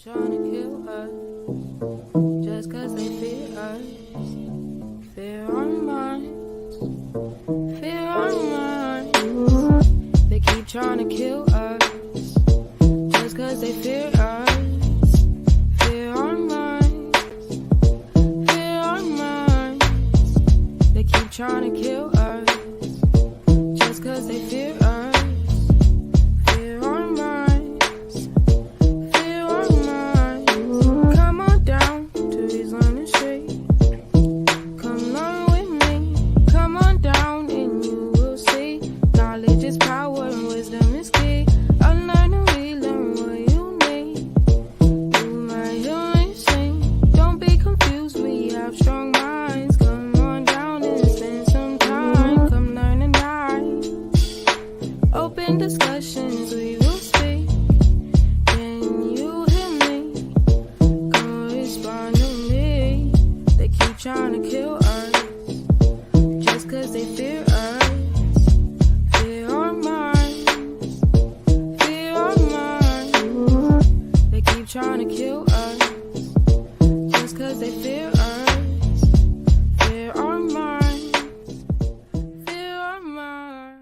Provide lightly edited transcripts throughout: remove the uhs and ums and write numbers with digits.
trying to kill us just cause they fear us. Fear our minds, fear our minds. They keep trying to kill us just cause they fear us. Fear our minds, fear our minds. They keep trying to kill us just cause they fear us. Discussions we will speak. Can you hear me? Come respond to me. They keep trying to kill us just cause they fear us. Fear our minds, fear our minds. They keep trying to kill us just cause they fear us. Fear our minds, fear our minds.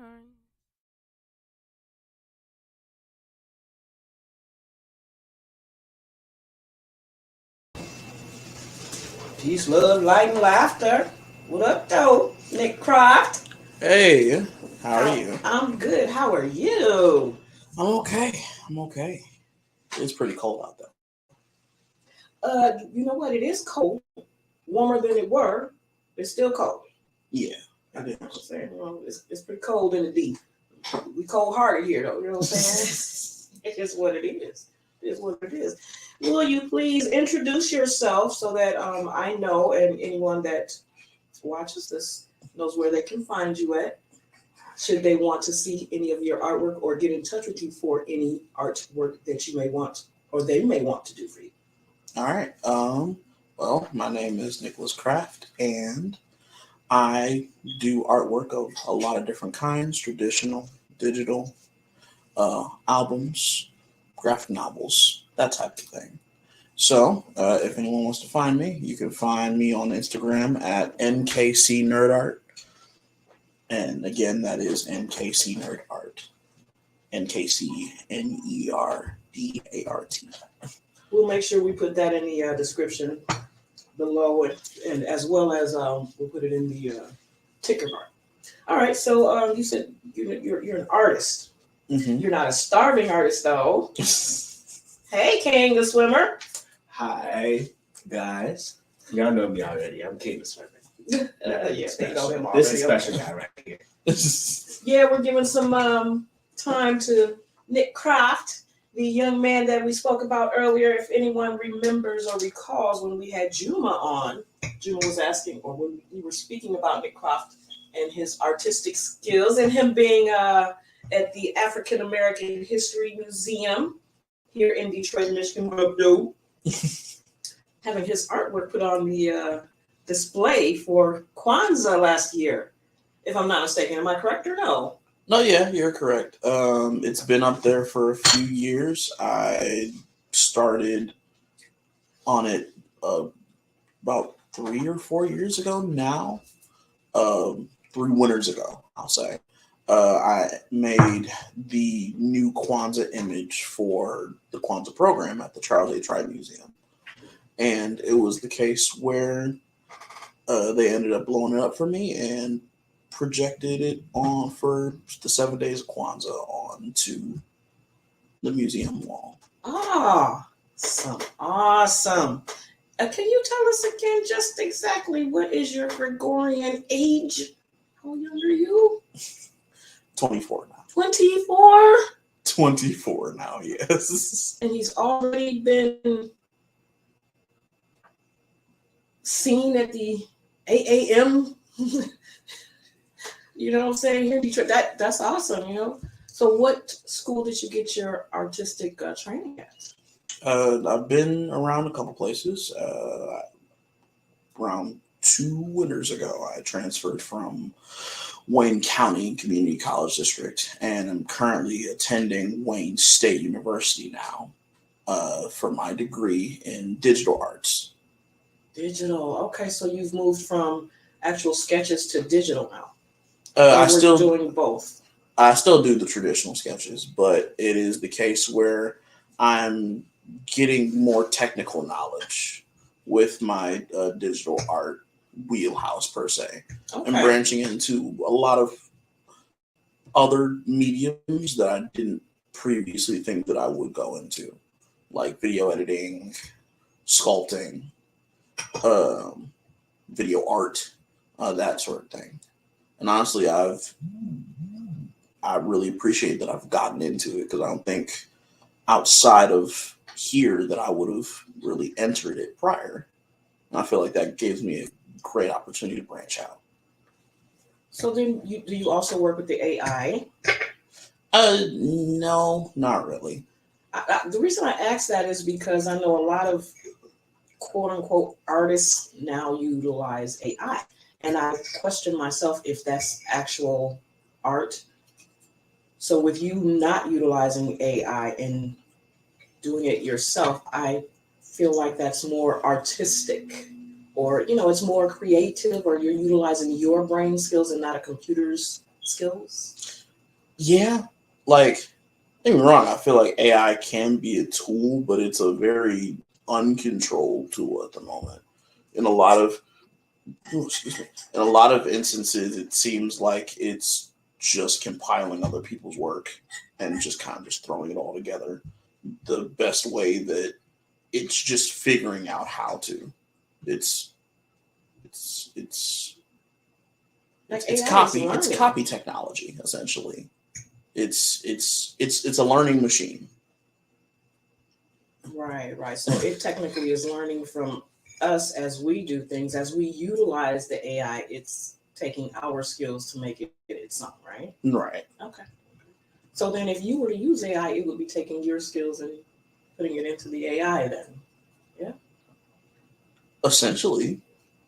Peace, love, light, and laughter. What up, though, Nick Croft? Hey, how are you? I'm good. How are you? I'm okay. It's pretty cold out there. You know what? It is cold. Warmer than it were. It's still cold. Yeah, it is. I'm saying, it's pretty cold in the deep. We cold-hearted here, though. You know what I'm saying? It is what it is. It is what it is. Will you please introduce yourself so that I know and anyone that watches this knows where they can find you at, should they want to see any of your artwork or get in touch with you for any artwork that you may want or they may want to do for you? All right. Well, my name is Nicholas Craft, and I do artwork of a lot of different kinds: traditional, digital, albums, graphic novels, that type of thing. So, if anyone wants to find me, you can find me on Instagram at nkcnerdart. And again, that is nkcnerdart. nkcnerdart. We'll make sure we put that in the description below, and as well as we'll put it in the ticker bar. All right, so you said you're an artist. Mm-hmm. You're not a starving artist, though. Hey, KingTheSwimmer. Hi, guys. Y'all know me already. I'm KingTheSwimmer. Yes, they know him already. This is a special guy right here. Yeah, we're giving some time to Nick Croft, the young man that we spoke about earlier. If anyone remembers or recalls when we had Juma on, Juma was asking, or when we were speaking about Nick Croft and his artistic skills and him being at the African American History Museum here in Detroit, Michigan, having his artwork put on the display for Kwanzaa last year, if I'm not mistaken. Am I correct or no? No, yeah, you're correct. It's been up there for a few years. I started on it about 3 or 4 years ago now. 3 winters ago, I'll say. I made the new Kwanzaa image for the Kwanzaa program at the Charles A. Tribe Museum. And it was the case where they ended up blowing it up for me and projected it on for the 7 days of Kwanzaa onto the museum wall. Awesome. Can you tell us again just exactly what is your Gregorian age? How young are you? 24 now. 24? 24 now, yes. And he's already been seen at the AAM. You know what I'm saying? Here in Detroit. That's awesome, you know. So what school did you get your artistic training at? I've been around a couple places. Around 2 winters ago, I transferred from Wayne County Community College District, and I'm currently attending Wayne State University now. for my degree in digital arts. Digital. Okay, so you've moved from actual sketches to digital now. I We're still doing both. I still do the traditional sketches, but it is the case where I'm getting more technical knowledge with my digital art wheelhouse per se, and Okay. branching into a lot of other mediums that I didn't previously think that I would go into, like video editing, sculpting, video art, that sort of thing. And honestly, I really appreciate that I've gotten into it, because I don't think outside of here that I would have really entered it prior. And I feel like that gives me a great opportunity to branch out. So then, do you also work with the AI? No, not really. The reason I ask that is because I know a lot of quote unquote artists now utilize AI, and I question myself if that's actual art. So with you not utilizing AI and doing it yourself, I feel like that's more artistic, or it's more creative, or you're utilizing your brain skills and not a computer's skills. Yeah, like, don't get me wrong, I feel like AI can be a tool, but it's a very uncontrolled tool at the moment. In a lot of in a lot of instances, it seems like it's just compiling other people's work and just kind of just throwing it all together the best way that it's just figuring out how to. It's Like it's AI copy is it's learning. copy technology essentially. It's a learning machine. Right. So it technically is learning from us as we do things, as we utilize the AI. It's taking our skills to make it its own, right? Right. Okay. So then, if you were to use AI, it would be taking your skills and putting it into the AI. Then, yeah. Essentially,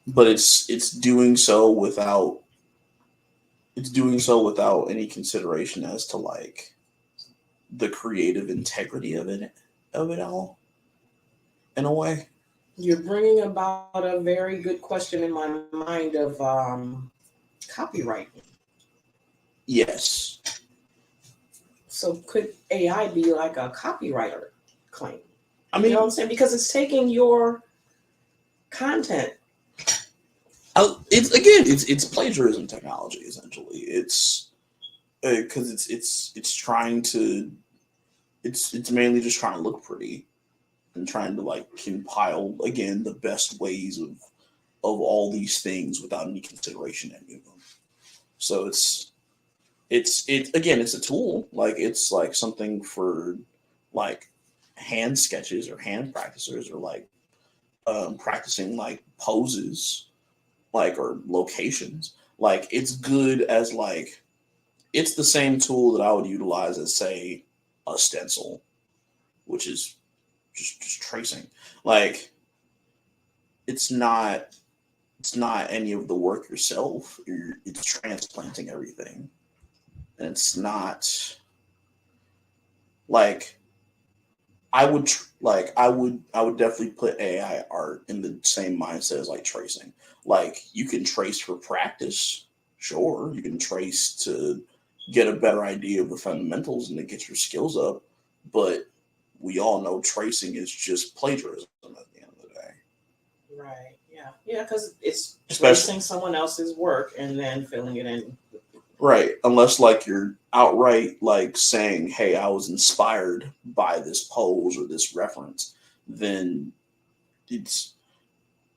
but it's doing so without any consideration as to like the creative integrity of it all, in a way. You're bringing about a very good question in my mind of copyright. Yes. So could AI be like a copywriter claim? I You mean, know what I'm saying? Because it's taking your content. it's plagiarism technology essentially. It's because it's trying to it's mainly just trying to look pretty and trying to like compile again the best ways of all these things without any consideration to any of them. So it's a tool. Like it's like something for like hand sketches or hand practicers, or like practicing like poses, like, or locations. Like it's good as like it's the same tool that I would utilize as say a stencil, which is just tracing. Like it's not any of the work yourself. It's transplanting everything, and it's not like I would definitely put AI art in the same mindset as like tracing. Like you can trace for practice, sure. You can trace to get a better idea of the fundamentals and to get your skills up, but we all know tracing is just plagiarism at the end of the day. Right. Yeah. Because it's Especially tracing someone else's work and then filling it in. right, unless like you're outright like saying, "Hey, I was inspired by this pose or this reference," then it's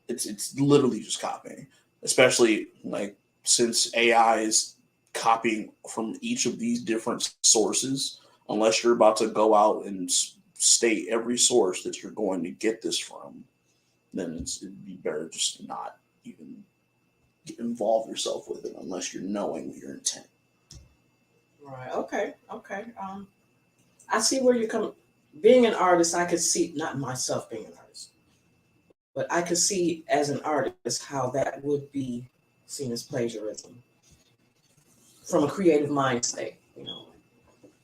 it's literally just copying. Especially like since AI is copying from each of these different sources, unless you're about to go out and state every source that you're going to get this from, then it'd be better just to not even involve yourself with it unless you're knowing your intent. Right. Okay. I see where you're coming. Being an artist, I could see, not myself being an artist, but I could see as an artist how that would be seen as plagiarism from a creative mind state.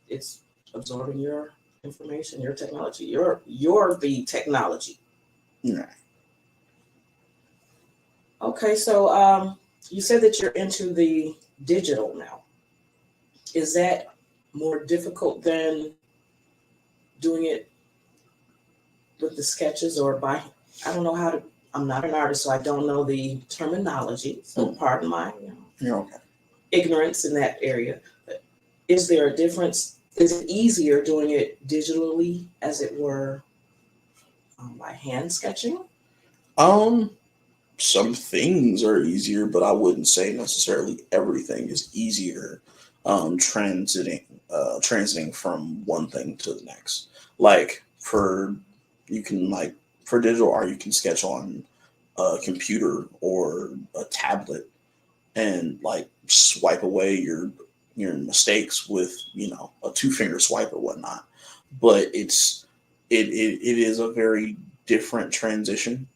It's absorbing your information, your technology. You're the technology. Yeah. Okay, so you said that you're into the digital now. Is that more difficult than doing it with the sketches or by, I don't know how to, I'm not an artist, so I don't know the terminology. So pardon my You're okay. ignorance in that area. But is there a difference? Is it easier doing it digitally, as it were, by hand sketching? Some things are easier, but I wouldn't say necessarily everything is easier. Transiting from one thing to the next. Like for digital art, you can sketch on a computer or a tablet and like swipe away your mistakes with a 2-finger swipe or whatnot. But it is a very different transition.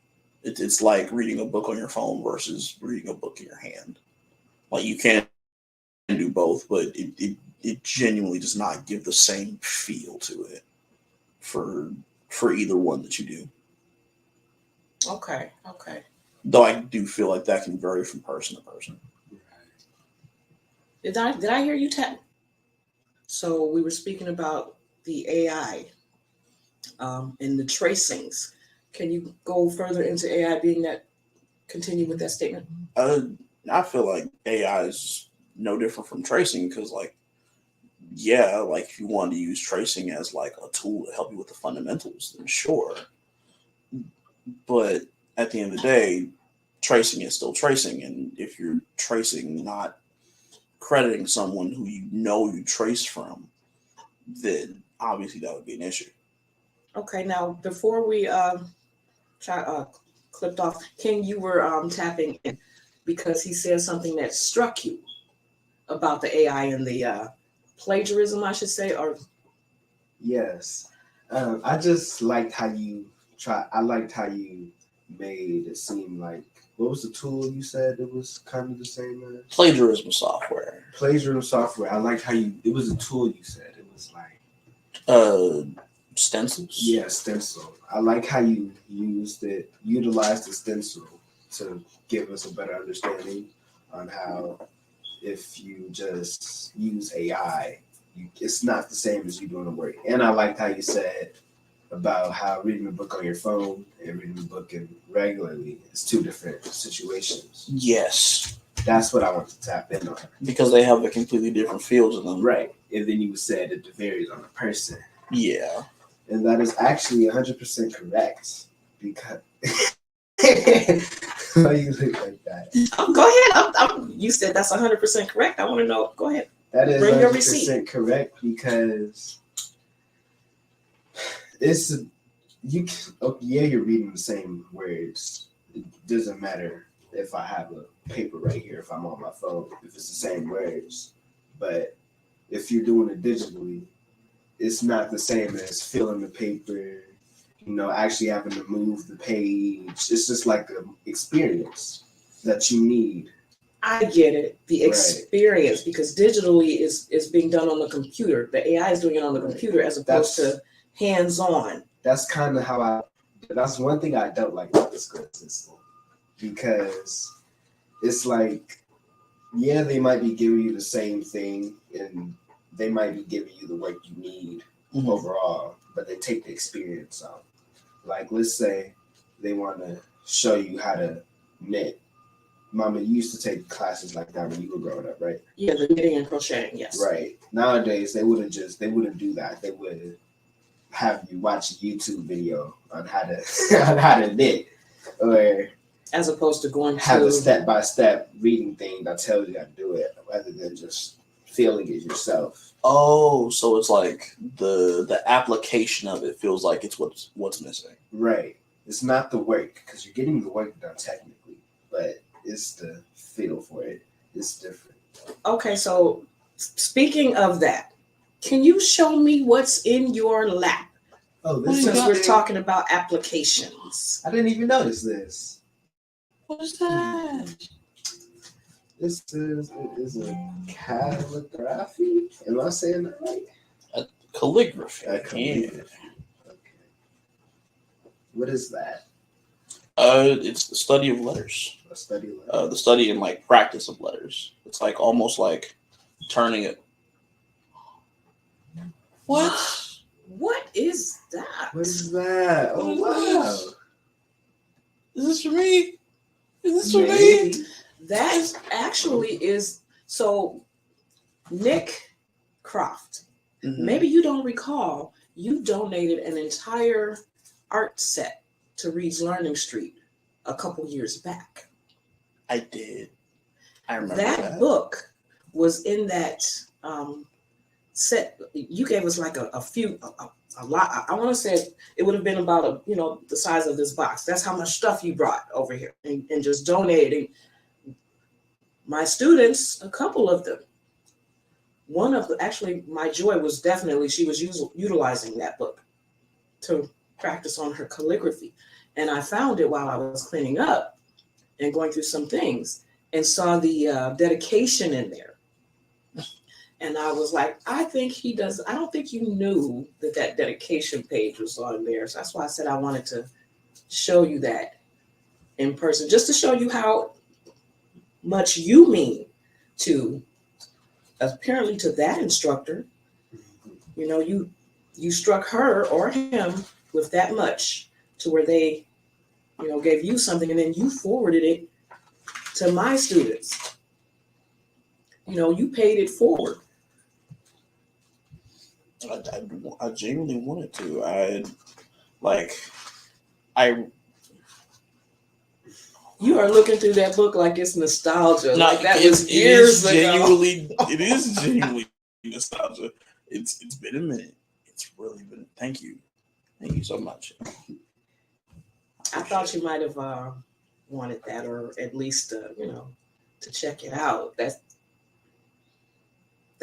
It's like reading a book on your phone versus reading a book in your hand. Like you can do both, but it genuinely does not give the same feel to it for either one that you do. Okay. Though I do feel like that can vary from person to person. Did I hear you tap? So we were speaking about the AI and the tracings. Can you go further into AI being that? Continue with that statement. I feel like AI is no different from tracing because, like if you want to use tracing as like a tool to help you with the fundamentals, then sure. But at the end of the day, tracing is still tracing, and if you're tracing, not crediting someone who you traced from, then obviously that would be an issue. Okay, now before we clipped off, King, you were tapping in because he said something that struck you about the AI and the plagiarism, I should say, or Yes. I just liked how you I liked how you made it seem like, what was the tool you said it was kind of the same as? Plagiarism software. Plagiarism software. I liked how it was a tool you said. It was like stencils. Yeah, stencil. I like how you utilized the stencil to give us a better understanding on how if you just use AI, it's not the same as you doing the work. And I liked how you said about how reading a book on your phone and reading a book regularly is two different situations. Yes. That's what I want to tap in on. Because they have a completely different feel to them. Right. And then you said it varies on the person. Yeah. And that is actually 100% correct. Because why you look like that? Go ahead. You said that's 100% correct. I want to know. Go ahead. That is Bring your 100% receipt. correct because you're reading the same words. It doesn't matter if I have a paper right here, if I'm on my phone, if it's the same words. But if you're doing it digitally, it's not the same as filling the paper, actually having to move the page. It's just like an experience that you need. I get it. The experience, because digitally is being done on the computer. The AI is doing it on the computer as opposed to hands-on. That's kind of that's one thing I don't like about the school system. Because it's like, yeah, they might be giving you the same thing and they might be giving you the work you need overall, but they take the experience out. Like, let's say they want to show you how to knit. Mama, you used to take classes like that when you were growing up, right? Yeah, the knitting and crocheting, yes. Right. Nowadays, they wouldn't do that. They would have you watch a YouTube video on how to knit, or as opposed to going have a step-by-step reading thing that tells you how to do it, rather than just feeling it yourself. Oh, so it's like the application of it feels like it's what's missing. Right. It's not the work, because you're getting the work done technically, but it's the feel for it. It's different. Okay, so speaking of that, can you show me what's in your lap? Oh, this since we're talking about applications. I didn't even notice this. What is that? This is a calligraphy. Am I saying that right? Calligraphy. Calligraphy. Okay. What is that? It's the study of letters. A study letter. The study and like practice of letters. It's like almost like turning it. What? What is that? What is that? Oh wow. Is this for me? Is this for me? Maybe. That actually is so. Nick Croft. Mhm. Maybe you don't recall. You donated an entire art set to Reed's Learning Street a couple years back. I did. I remember That book was in that set. You gave us like a lot. I want to say it would have been about the size of this box. That's how much stuff you brought over here and just donating. My students, a couple of them. Actually, my joy was definitely she was utilizing that book to practice on her calligraphy. And I found it while I was cleaning up and going through some things and saw the dedication in there. And I was like, I don't think you knew that dedication page was on there. So that's why I said I wanted to show you that in person, just to show you how much you mean to, apparently to that instructor. You struck her or him with that much to where they, gave you something and then you forwarded it to my students. You paid it forward. I genuinely wanted to. You are looking through that book like it's nostalgia. No, like that was years ago. It is genuinely nostalgia. It's been a minute. It's really been. Thank you so much. I thought you might have wanted that, or at least to check it out. That's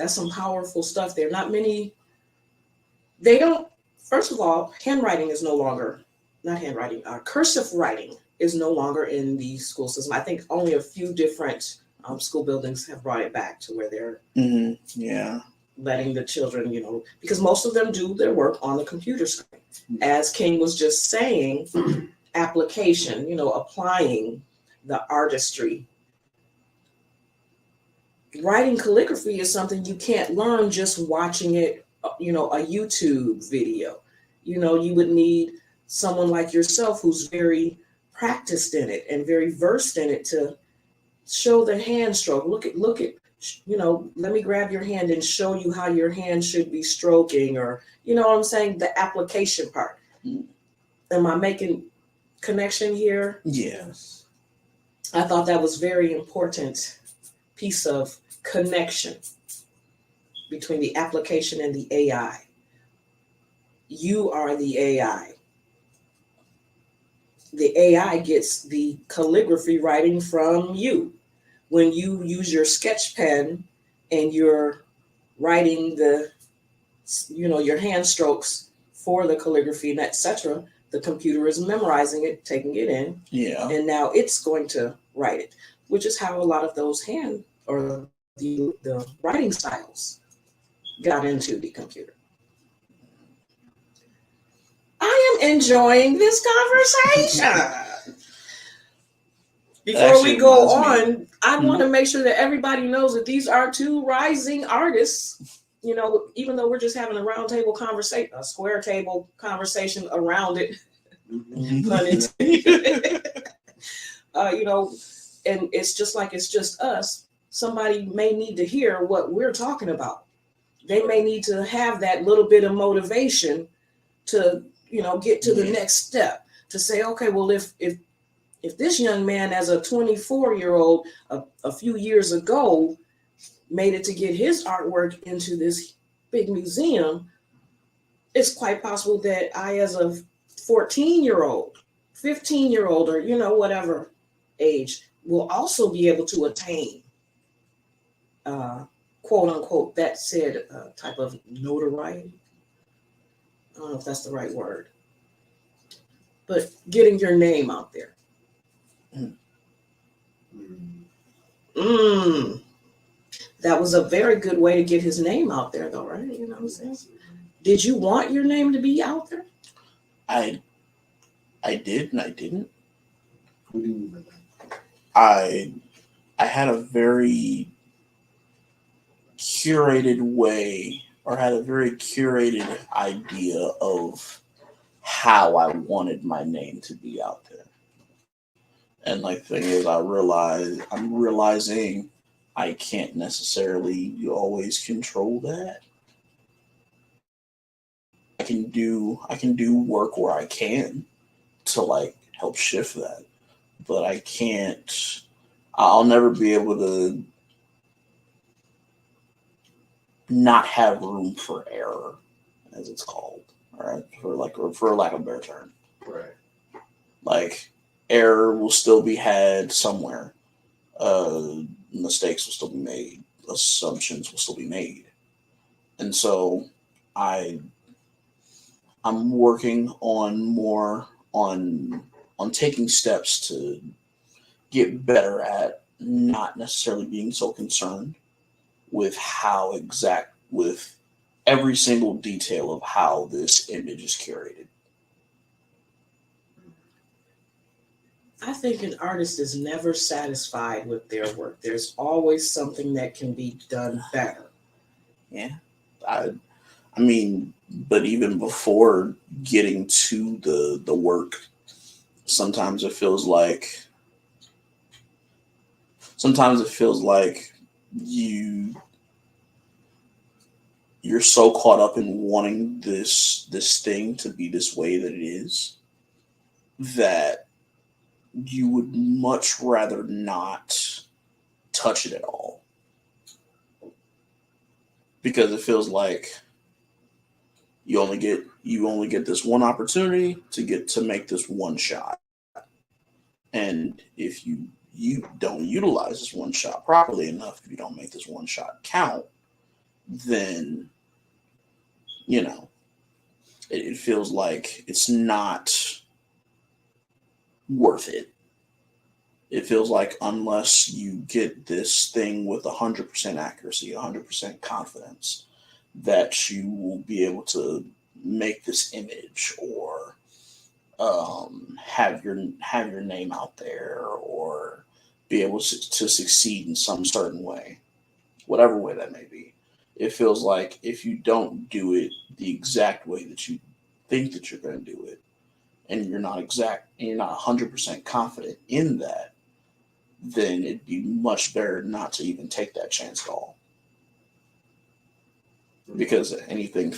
some powerful stuff there. Not many. They don't. First of all, handwriting is no longer not handwriting. Cursive writing is no longer in the school system. I think only a few different school buildings have brought it back to where they're letting the children, because most of them do their work on the computer screen. As King was just saying, application, applying the artistry. Writing calligraphy is something you can't learn just watching it, a YouTube video. You would need someone like yourself who's very practiced in it and very versed in it to show the hand stroke. Look at, let me grab your hand and show you how your hand should be stroking, or, what I'm saying? The application part. Am I making connection here? Yes. I thought that was very important piece of connection between the application and the AI. You are the AI. The AI gets the calligraphy writing from you. When you use your sketch pen and you're writing your hand strokes for the calligraphy and etc., the computer is memorizing it, taking it in, and now it's going to write it, which is how a lot of those hand or the writing styles got into the computer. I am enjoying this conversation. Before we go on, I want to make sure that everybody knows that these are two rising artists. Even though we're just having a round table conversation, a square table conversation around it, pun intended. And it's just like it's just us. Somebody may need to hear what we're talking about. They may need to have that little bit of motivation to, get to the next step, to say, okay, well, if this young man as a 24-year-old a few years ago made it to get his artwork into this big museum, it's quite possible that I, as a 14-year-old, 15-year-old, or, whatever age, will also be able to attain, quote unquote, that said type of notoriety. I don't know if that's the right word, but getting your name out there. That was a very good way to get his name out there, though, right? You know what I'm saying? Did you want your name to be out there? I did and I didn't. What do you mean by that? I had a very curated way, or had a very curated idea of how I wanted my name to be out there. And like the thing is, I'm realizing I can't necessarily always control that. I can do work where I can to like help shift that, but I can't. I'll never be able to not have room for error, as it's called, right? For lack of a better term. Right. Like error will still be had somewhere. Mistakes will still be made. Assumptions will still be made. And so I'm working on more on taking steps to get better at not necessarily being so concerned with with every single detail of how this image is curated. I think an artist is never satisfied with their work. There's always something that can be done better. Yeah. I mean, but even before getting to the work, sometimes it feels like you're so caught up in wanting this thing to be this way that it is, that you would much rather not touch it at all, because it feels like you only get this one opportunity to make this one shot, and if you don't utilize this one shot properly enough, if you don't make this one shot count, then it feels like it's not worth it. It feels like unless you get this thing with 100% accuracy, 100% confidence, that you will be able to make this image, or have your name out there, or be able to succeed in some certain way, whatever way that may be. It feels like if you don't do it the exact way that you think that you're going to do it, and you're not 100% confident in that, then it'd be much better not to even take that chance at all. Because anything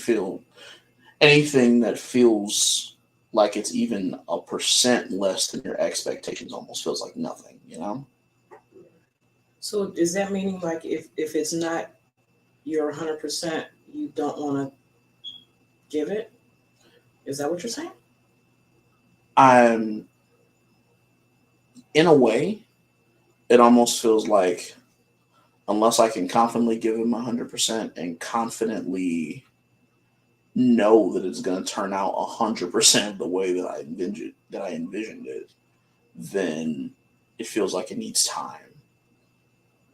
that feels like it's even 1% less than your expectations almost feels like nothing, So is that meaning like if it's not your 100%, you don't want to give it? Is that what you're saying? In a way, it almost feels like unless I can confidently give him 100% and confidently know that it's going to turn out 100% of the way that I envisioned it, then it feels like it needs time.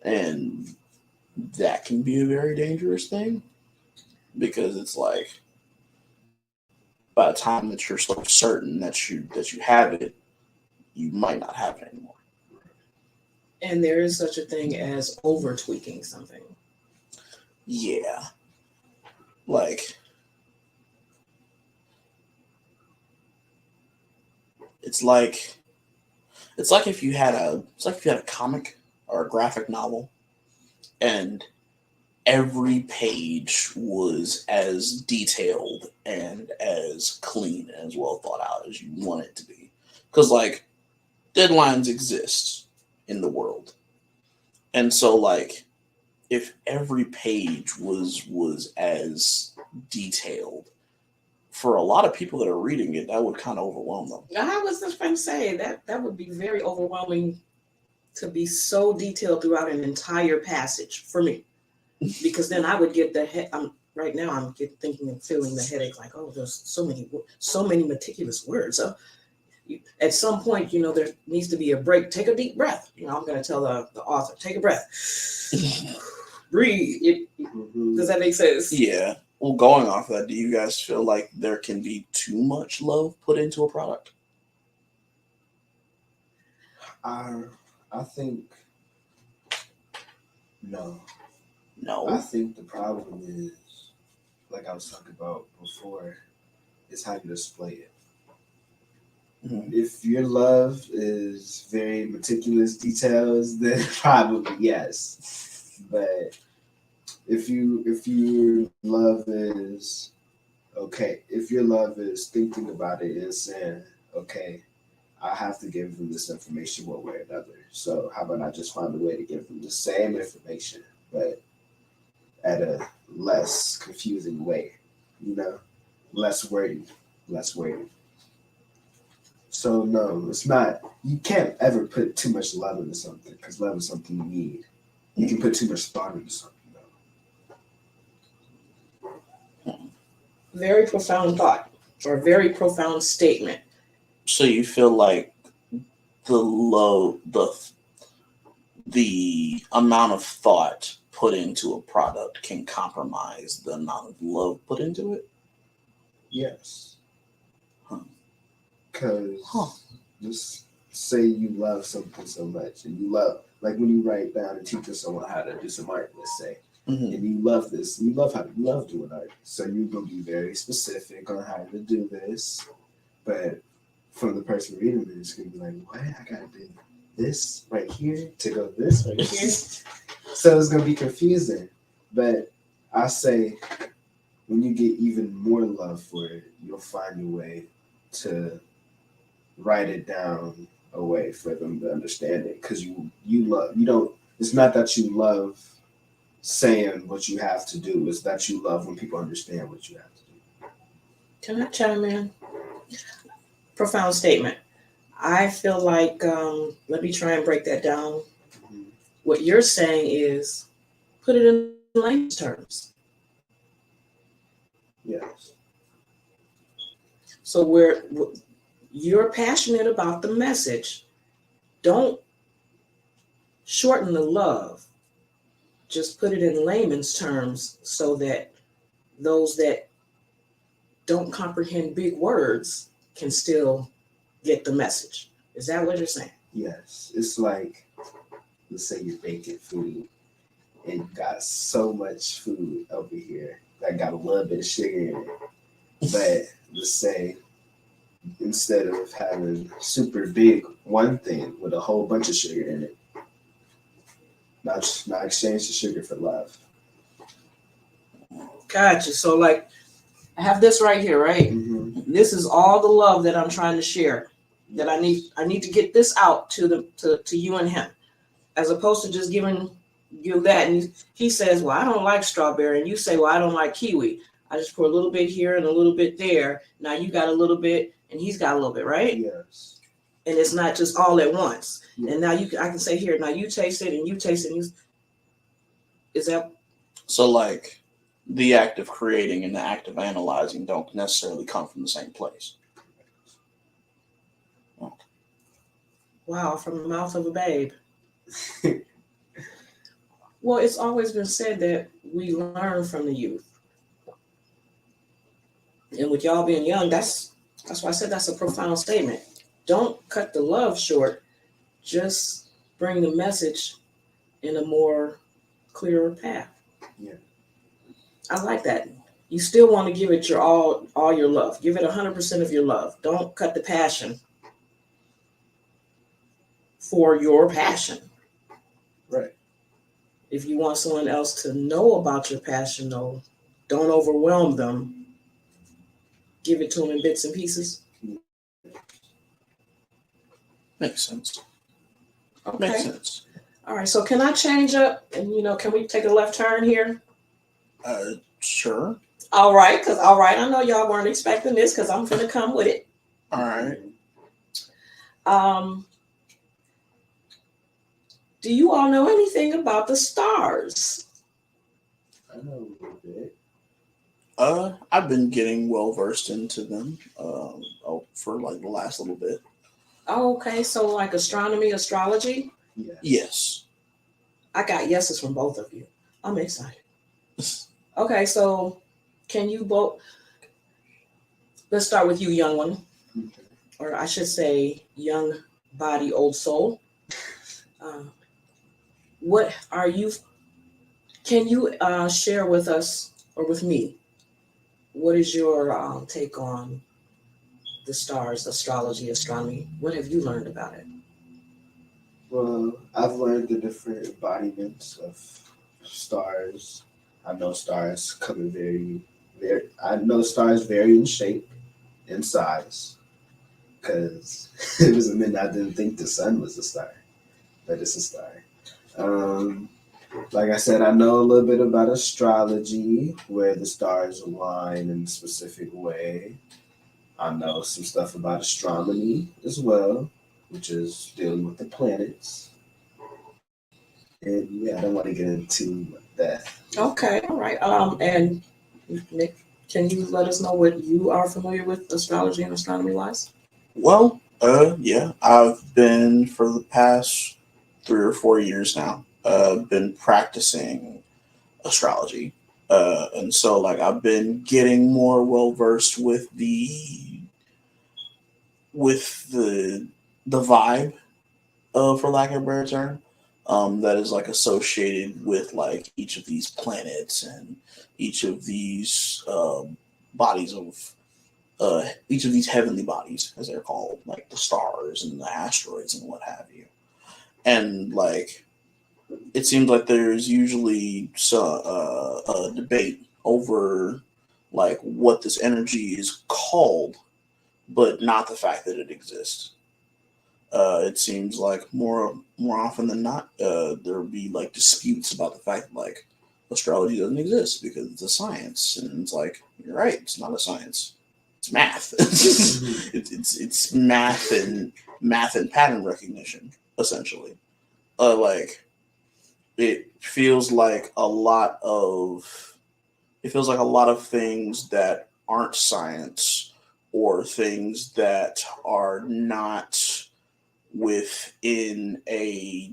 And that can be a very dangerous thing, because it's like by the time that you're so certain that you have it, you might not have it anymore. And there is such a thing as over tweaking something. Yeah. Like, it's like if you had a comic or a graphic novel, and every page was as detailed and as clean and as well thought out as you want it to be. Because like deadlines exist in the world. And so like if every page was as detailed, for a lot of people that are reading it, that would kind of overwhelm them. I was just going to say that would be very overwhelming to be so detailed throughout an entire passage for me, because then I would get I'm thinking and feeling the headache, like, oh, there's so many meticulous words. So at some point, there needs to be a break. Take a deep breath. I'm going to tell the author, take a breathe, breathe. Does that make sense? Yeah. Well, going off that, do you guys feel like there can be too much love put into a product? I think no. I No. think the problem is, like I was talking about before, is how you display it. Mhm. If your love is very meticulous details, then probably yes. But if your love is okay, if your love is thinking about it and saying, okay, I have to give them this information one way or another. So how about I just find a way to give them the same information, but at a less confusing way, less wordy, less wordy. So no, it's not. You can't ever put too much love into something because love is something you need. You can put too much thought into something. Very profound thought or very profound statement. So you feel like the amount of thought put into a product can compromise the amount of love put into it? Yes. Huh. Because just say you love something so much and you love, like when you write down and teach someone how to do some art, let's say, Mhm. and you love this, and you love doing art. So you're going to be very specific on how to do this. But from the person reading it, it's going to be like, what? I got to do this right here to go this right here. So it's going to be confusing. But I say, when you get even more love for it, you'll find a way to write it down a way for them to understand it. Because it's not that you love saying what you have to do, it's that you love when people understand what you have to do. Can I chime in? Profound statement. I feel like, let me try and break that down. Mm-hmm. What you're saying is put it in layman's terms. Yes. So you're passionate about the message. Don't shorten the love. Just put it in layman's terms so that those that don't comprehend big words can still get the message. Is that what you're saying? Yes. It's like, let's say you're baking food and you got so much food over here that got a little bit of sugar in it. But let's say instead of having super big one thing with a whole bunch of sugar in it, now exchange the sugar for love. Gotcha. So like I have this right here, right? Mm-hmm. This is all the love that I'm trying to share. That I need to get this out to you and him, as opposed to just giving you that. And he says, "Well, I don't like strawberry," and you say, "Well, I don't like kiwi." I just pour a little bit here and a little bit there. Now you got a little bit, and he's got a little bit, right? Yes. And it's not just all at once. Yes. And now I can say, "Here, now you taste it, and you taste it." And is that So, like, the act of creating and the act of analyzing don't necessarily come from the same place. wow from the mouth of a babe? Well, it's always been said that we learn from the youth. And with y'all being young, that's why I said that's a profound statement. Don't cut the love short. Just bring the message in a more clearer path. Yeah. I like that. You still want to give it your all your love. Give it 100% of your love. Don't cut the passion for your passion. Right. If you want someone else to know about your passion, though, don't overwhelm them. Give it to them in bits and pieces. Makes sense. Okay. Makes sense. All right. So can I change up? And can we take a left turn here? Sure. All right. I know y'all weren't expecting this because I'm gonna come with it. All right. Do you all know anything about the stars? I know a little bit. I've been getting well versed into them for like the last little bit. Oh, okay. So like astronomy, astrology? Yeah. Yes. I got yeses from both of you. I'm excited. Okay, so can you both? Let's start with you, young one, Okay. or I should say, young body, old soul. What are you? Can you share with us or with me? What is your take on the stars, astrology, astronomy? What have you learned about it? Well, I've learned the different embodiments of stars. I know stars come in I know stars vary in shape and size. Because it was a minute I didn't think the sun was a star, but it's a star. Like I said, I know a little bit about astrology, where the stars align in a specific way. I know some stuff about astronomy as well, which is dealing with the planets. And yeah, I don't want to get into that. Okay, all right. And Nick, can you let us know what you are familiar with astrology and astronomy wise? Well, yeah, I've been for the past 3 or 4 years now, been practicing astrology. And so like I've been getting more well versed with the vibe, for lack of a better term, that is like associated with like each of these planets and each of these bodies of each of these heavenly bodies, as they're called, like the stars and the asteroids and what have you. And like it seems like there's usually a debate over like what this energy is called, but not the fact that it exists. It seems like more often than not, there'll be like disputes about the fact that like astrology doesn't exist because it's a science, and it's like you're right, it's not a science, it's math. It's math and pattern recognition essentially. Like it feels like a lot of things that aren't science or things that are not within a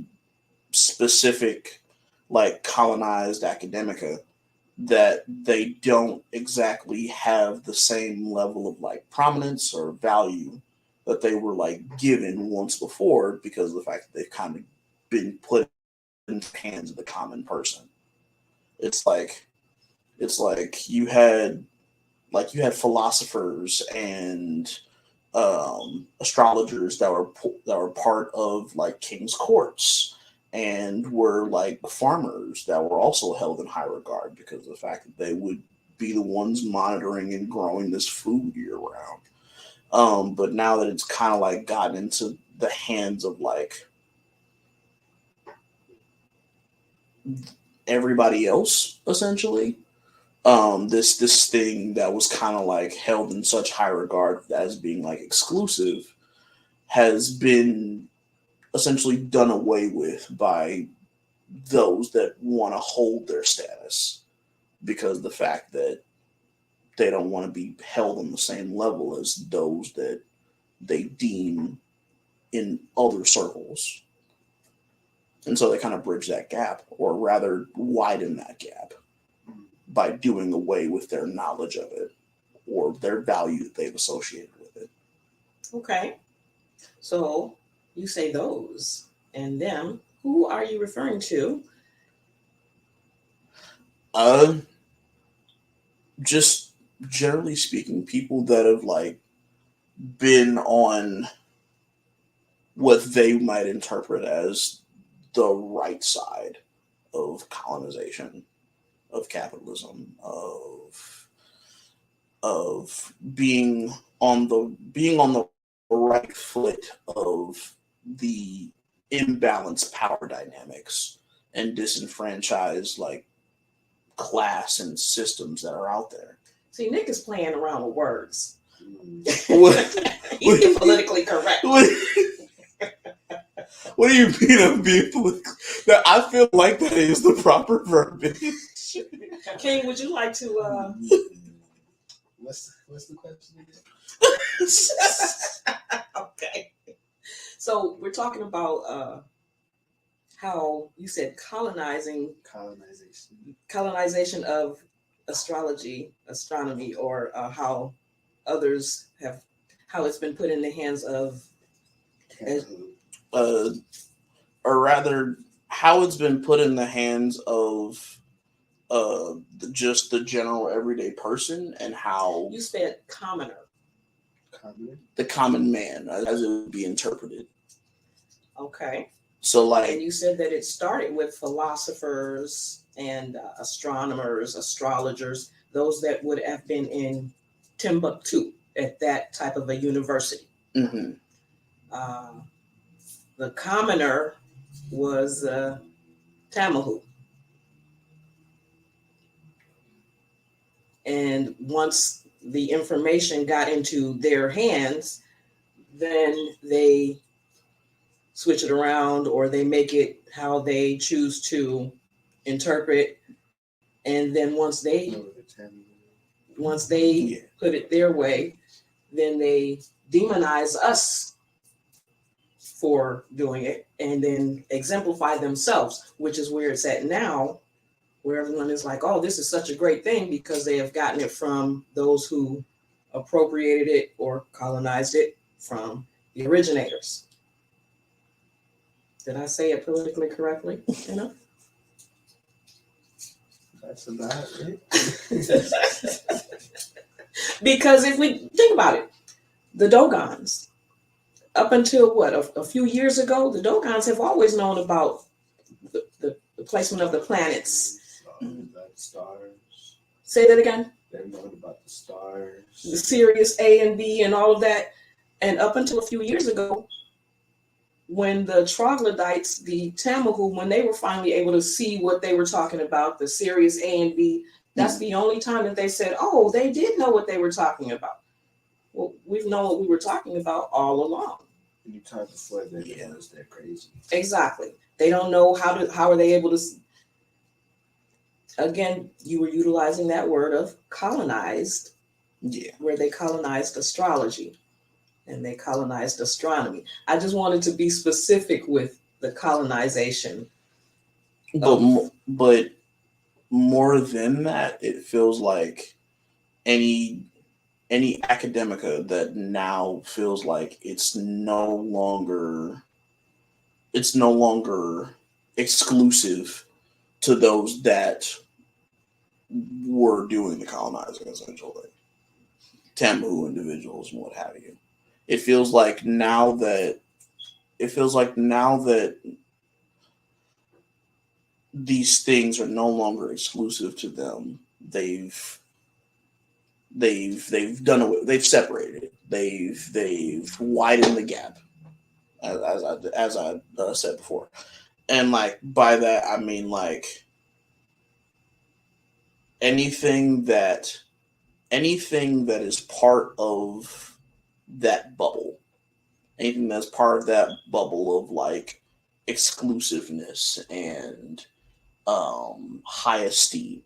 specific like colonized academica, that they don't exactly have the same level of like prominence or value that they were like given once before, because of the fact that they've kind of been put in the hands of the common person. It's like you had philosophers and astrologers that were part of like king's courts, and were like farmers that were also held in high regard because of the fact that they would be the ones monitoring and growing this food year round. But now that it's kind of like gotten into the hands of like everybody else, essentially, this thing that was kind of like held in such high regard as being like exclusive has been essentially done away with by those that want to hold their status, because of the fact that they don't want to be held on the same level as those that they deem in other circles. And so they kind of bridge that gap, or rather widen that gap, by doing away with their knowledge of it or their value that they've associated with it. Okay. So you say those and them. Who are you referring to? Just generally speaking, people that have like been on what they might interpret as the right side of colonization, of capitalism, of being on the right foot of the imbalanced power dynamics and disenfranchised like class and systems that are out there. See, Nick is playing around with words. What? He's being politically correct. What do you mean I'm being political? Now, I feel like that is the proper verbiage. King, would you like to What's the question again? Okay. So we're talking about how you said colonization of astrology, astronomy, or how others have, how it's been put in the hands of, or rather, how it's been put in the hands of just the general everyday person, and how you said commoner. the common man, as it would be interpreted. Okay. So, And like, you said that it started with philosophers and astronomers, astrologers, those that would have been in Timbuktu at that type of a university. mm-hmm. The commoner was Tamahu. And once the information got into their hands, then they switch it around, or they make it how they choose to interpret. And then once they put it their way, then they demonize us for doing it, and then exemplify themselves, which is where it's at now, where everyone is like, oh, this is such a great thing because they have gotten it from those who appropriated it or colonized it from the originators. Did I say it politically correctly? You know? That's about it. Because if we think about it, the Dogons, up until what, a few years ago, the Dogons have always known about the placement of the planets. The stars. Say that again? They've known about the stars. The Sirius A and B and all of that. And up until a few years ago, when the troglodytes, the Tamahu, when they were finally able to see what they were talking about, the Sirius A and B, that's the only time that they said, oh, they did know what they were talking about. Well, we've known what we were talking about all along. Anytime before they realize they're crazy. Exactly. They don't know how are they able to. Again, you were utilizing that word of colonized, where they colonized astrology and they colonized astronomy. I just wanted to be specific with the colonization. But more than that, it feels like any academica that now feels like it's no longer exclusive to those that were doing the colonizing, essentially, Tamu individuals and what have you. It feels like now that these things are no longer exclusive to them. They've done away. They've separated it. They've widened the gap, as I said before, and like by that I mean like anything that is part of that bubble, anything that's part of that bubble of like exclusiveness and high esteem.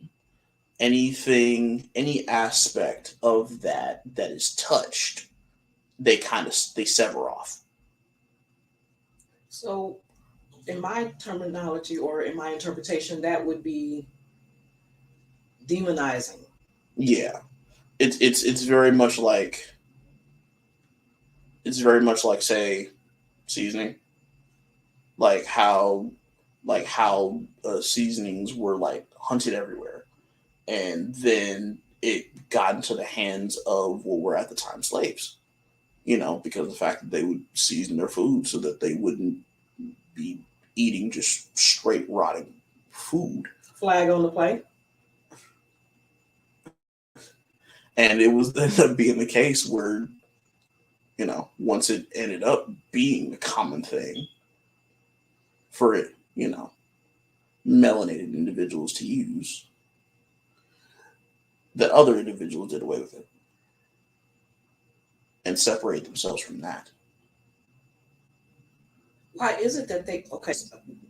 Any aspect of that is touched, they sever off. So in my terminology or in my interpretation, that would be demonizing. Yeah. It's very much like say seasoning. Like how seasonings were like hunted everywhere. And then it got into the hands of what were at the time slaves, because of the fact that they would season their food so that they wouldn't be eating just straight rotting food. Flag on the plate. And it was ended up being the case where, once it ended up being a common thing for it, melanated individuals to use, that other individuals did away with it and separate themselves from that. Why is it that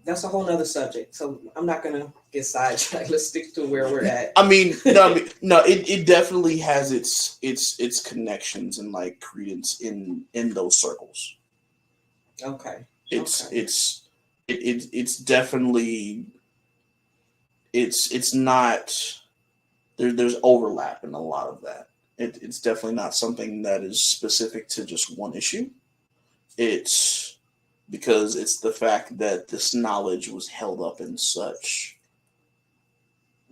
that's a whole nother subject. So I'm not going to get sidetracked. Let's stick to where we're at. It definitely has its connections and like credence in those circles. Okay. It's definitely, it's not there's overlap in a lot of that. It's definitely not something that is specific to just one issue. It's because it's the fact that this knowledge was held up in such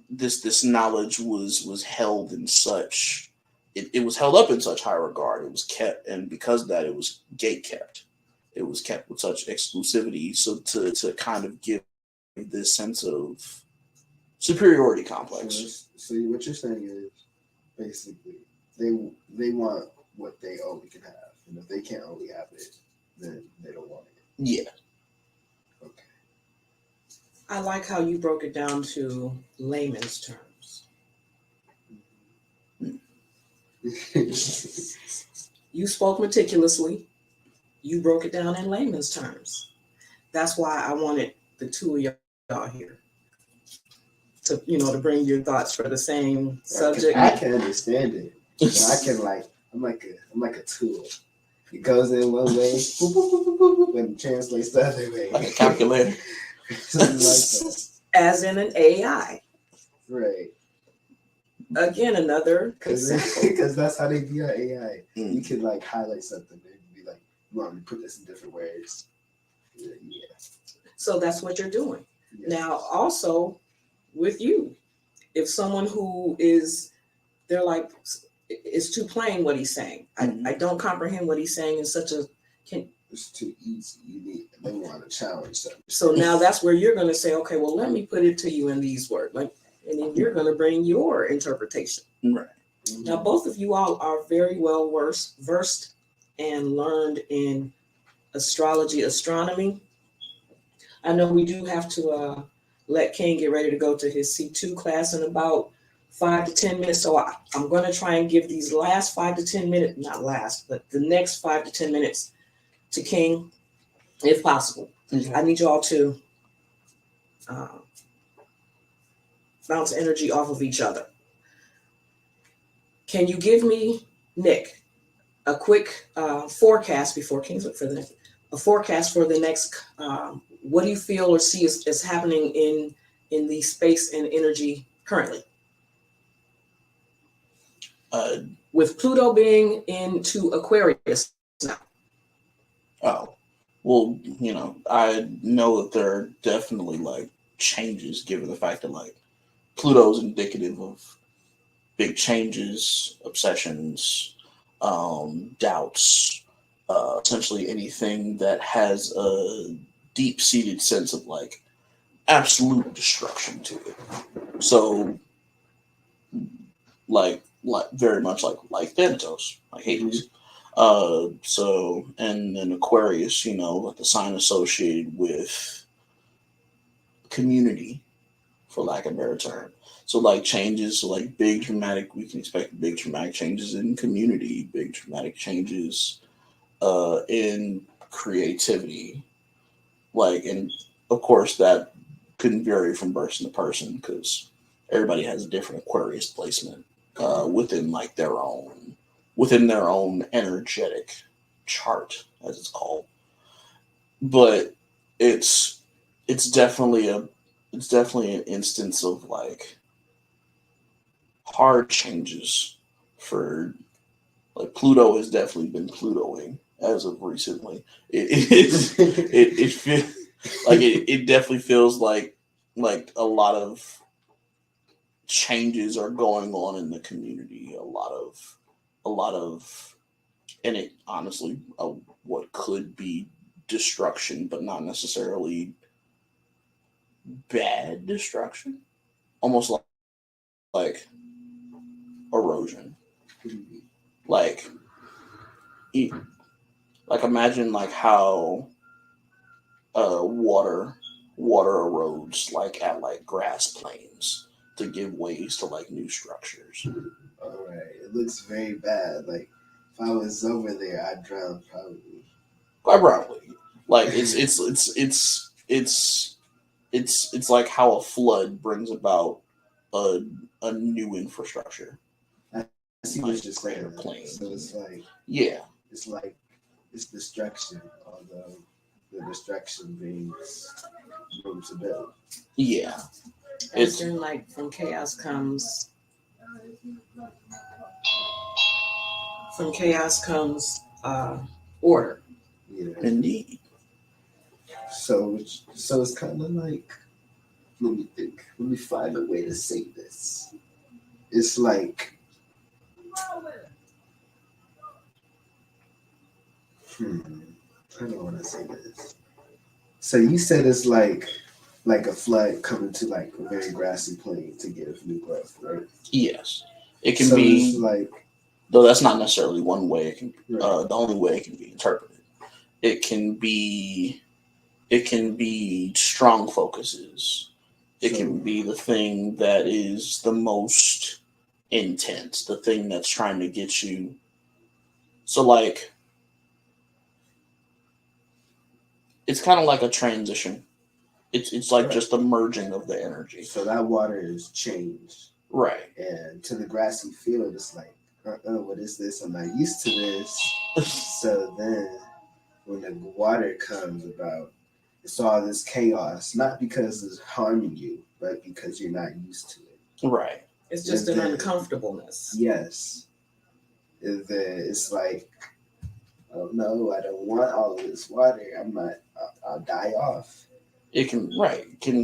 this knowledge was held in such it was held up in such high regard. It was kept, and because of that, it was gate kept. It was kept with such exclusivity, so to kind of give this sense of superiority complex. So what you're saying is basically they want what they only can have, and if they can't only have it, then they don't want it. Yeah. Okay. I like how you broke it down to layman's terms. You spoke meticulously. You broke it down in layman's terms. That's why I wanted the two of y'all here to, to bring your thoughts for the same subject. I can understand it, but I can I'm like a tool. It goes in one way, boop, boop, boop, boop, boop, and translates the other way. Like a calculator. Something like that. As in an AI. Right. Again, another example. Because that's how they be on AI. Mm. You can highlight something and be like, you want me to put this in different words? Yeah. So that's what you're doing. Yes. Now, also with you, if someone who they're like, it's too plain what he's saying. Mm-hmm. I don't comprehend what he's saying in such a. It's too easy. They want to challenge something. So now that's where you're going to say, okay, well, let me put it to you in these words. And then you're going to bring your interpretation. Right. Mm-hmm. Now, both of you all are very well versed and learned in astrology, astronomy. I know we do have to let King get ready to go to his C2 class in about 5 to 10 minutes. So I'm going to try and give these last 5 to 10 minutes, not last, but the next 5 to 10 minutes to King, if possible. Okay. I need y'all to bounce energy off of each other. Can you give me, Nick, a quick forecast before King's look for the next, a forecast for the next, what do you feel or see is happening in the space and energy currently? With Pluto being into Aquarius now. Oh, well, I know that there are definitely changes given the fact that Pluto's indicative of big changes, obsessions, doubts, essentially anything that has a deep-seated sense of absolute destruction to it. So, very much like Thanatos, like Hades. So, and then Aquarius, the sign associated with community, for lack of a better term. So changes, big dramatic, we can expect big dramatic changes in community, big dramatic changes in creativity. And of course that couldn't vary from person to person because everybody has a different Aquarius placement within their own energetic chart, as it's called. But it's definitely an instance of hard changes for Pluto has definitely been Plutoing as of recently. It feels it definitely feels like a lot of changes are going on in the community. A lot of, and it honestly, what could be destruction, but not necessarily bad destruction. Almost like erosion. Imagine how water erodes at grass plains to give ways to new structures. All right, it looks very bad. If I was over there, I'd drown probably. Quite probably. It's like how a flood brings about a new infrastructure. I see what you're saying. Plains. So it's yeah. It's destruction, although the destruction brings room to build. Yeah. It's from chaos comes From chaos comes order. Yeah. Indeed. So it's kind of like, let me think. Let me find a way to say this. It's like, I don't want to say this. So you said it's like a flood coming to like a very grassy plain to give new growth, right? Yes. It can So be, it's like, though that's not necessarily one way. It can right. the only way it can be interpreted. It can be strong focuses. It can be the thing that is the most intense, the thing that's trying to get you. So like, it's kind of like a transition. It's like just the merging of the energy. So that water is changed. Right. And to the grassy field, it's like, what is this? I'm not used to this. So then when the water comes about, it's all this chaos, not because it's harming you, but because you're not used to it. Right. It's just an uncomfortableness. Yes. It's like, oh no, I don't want all of this water. I'll die off. It can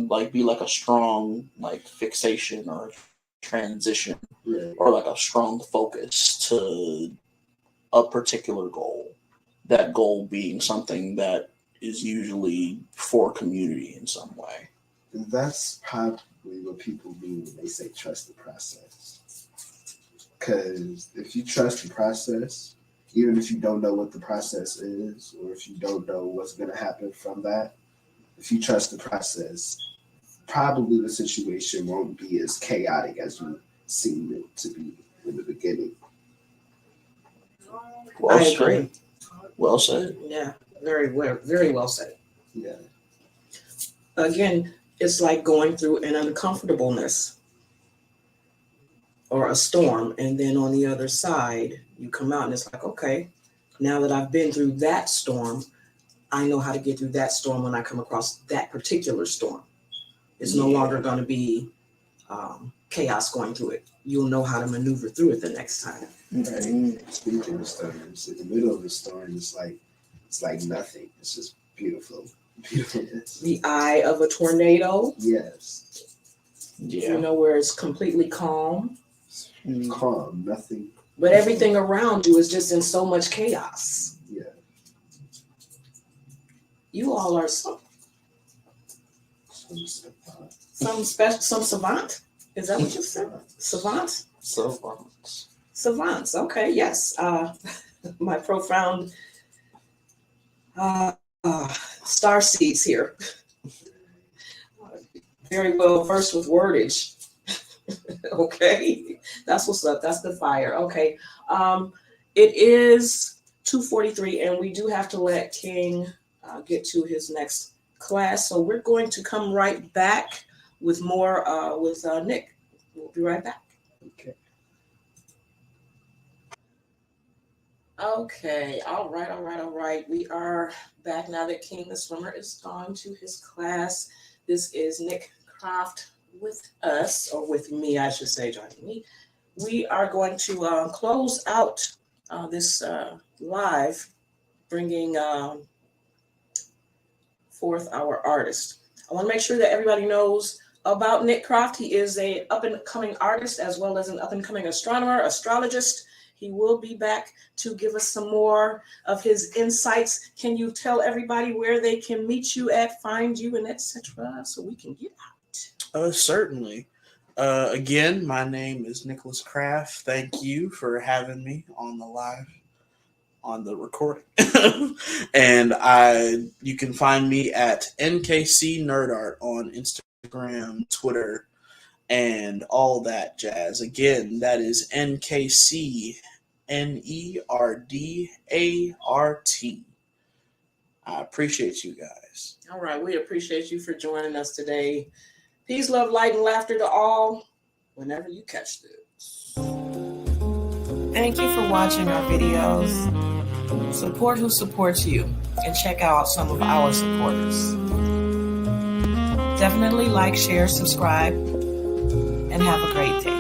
like be like a strong like fixation or transition, Right. or like a strong focus to a particular goal. That goal being something that is usually for community in some way. And that's probably what people mean when they say trust the process. Because if you trust the process, even if you don't know what the process is, or if you don't know what's going to happen from that, if you trust the process, probably the situation won't be as chaotic as you seem it to be in the beginning. Well I said. agree. Well said. Yeah, very well said. Yeah. Again, it's like going through an uncomfortableness or a storm, and then on the other side, you come out and it's like, okay, now that I've been through that storm, I know how to get through that storm when I come across that particular storm. It's no longer going to be chaos going through it. You'll know how to maneuver through it the next time. Right. Speaking of storms, in the middle of the storm, it's like nothing. It's just beautiful. Beautifulness. The eye of a tornado. Yes. Yeah. You know, where it's completely calm. Calm, nothing. But everything around you is just in so much chaos. Yeah. You all are some savant. Is that what you said? Savant? Savants. Okay, yes. My profound star seeds here. Very well versed with wordage. Okay, that's what's up. That's the fire. Okay, it is 2:43, and we do have to let King get to his next class. So we're going to come right back with more with Nick. We'll be right back. Okay. All right. We are back now that KingTheSwimmer is gone to his class. This is Nick Croft with us, or with me, I should say, joining me. We are going to close out this live, bringing forth our artist. I want to make sure that everybody knows about Nick Croft. He is an up-and-coming artist as well as an up-and-coming astronomer, astrologist. He will be back to give us some more of his insights. Can you tell everybody where they can meet you at, find you, and etc., so we can get out? Certainly. Again, my name is Nicholas Craft. Thank you for having me on the recording. And you can find me at NKC Nerd Art on Instagram, Twitter, and all that jazz. Again, that is NKC NERDART. I appreciate you guys. All right, we appreciate you for joining us today. Peace, love, light, and laughter to all whenever you catch this. Thank you for watching our videos. Support who supports you, and check out some of our supporters. Definitely like, share, subscribe, and have a great day.